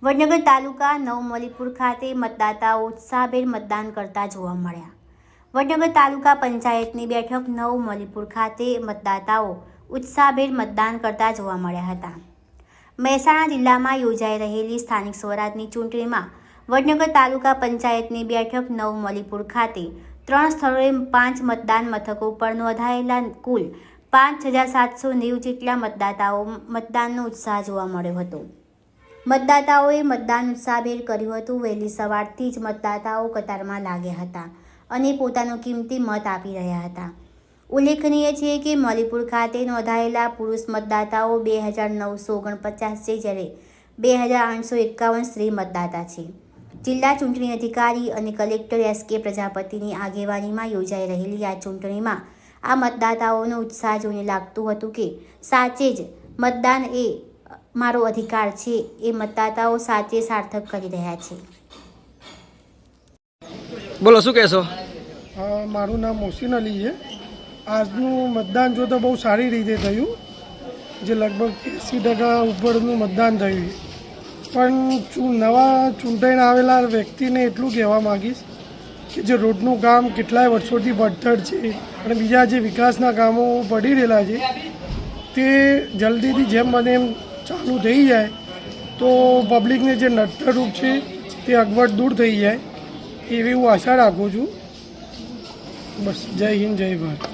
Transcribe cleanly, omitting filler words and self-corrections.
વડનગર તાલુકા નવમલીપુર ખાતે મતદાતાઓ ઉત્સાહભેર મતદાન કરતા જોવા મળ્યા। વડનગર તાલુકા પંચાયતની બેઠક નવમલીપુર ખાતે મતદાતાઓ ઉત્સાહભેર મતદાન કરતા જોવા મળ્યા હતા। મહેસાણા જિલ્લામાં યોજાઈ રહેલી સ્થાનિક સ્વરાજની ચૂંટણીમાં વડનગર તાલુકા પંચાયતની બેઠક નવમલીપુર ખાતે 3 સ્થળોએ 5 મતદાન મથકો પર નોંધાયેલા કુલ 5790 જેટલા મતદાતાઓ મતદાનનો ઉત્સાહ જોવા મળ્યો હતો। મતદાતાઓએ મતદાન ઉત્સાહભેર કર્યું હતું। વહેલી સવારથી જ મતદાતાઓ કતારમાં લાગ્યા હતા અને પોતાનો કિંમતી મત આપી રહ્યા હતા। ઉલ્લેખનીય છે કે મલીપુર ખાતે નોંધાયેલા પુરુષ મતદાતાઓ 2949 છે, જ્યારે 2851 સ્ત્રી મતદાતા છે। જિલ્લા ચૂંટણી અધિકારી અને કલેક્ટર SK પ્રજાપતિની આગેવાનીમાં યોજાઈ રહેલી આ ચૂંટણીમાં આ મતદાતાઓનો ઉત્સાહ જોઈને લાગતું હતું કે સાચે જ મતદાન એ મારો અધિકાર છે। એ મતદાતાઓ સાચે સાર્થક કરી રહ્યા છે। બોલો, શું કહેશો? મારું નામ મોહસિન અલી છે। આજનું મતદાન જો તો બહુ સારી રીતે થયું, જે લગભગ 80% ઉપરનું મતદાન થયું છે। પણ નવા ચૂંટાઈને આવેલા વ્યક્તિને એટલું કહેવા માગીશ કે જે રોડનું કામ કેટલાય વર્ષોથી પડતર છે અને બીજા જે વિકાસના કામો પડી રહેલા છે તે જલ્દીથી જેમ બને એમ ચાલુ થઈ જાય તો પબ્લિકને જે નડતરરૂપ છે તે અગવડ દૂર થઈ જાય એવી હું આશા રાખું છું। બસ, જય હિન્દ, જય ભારત।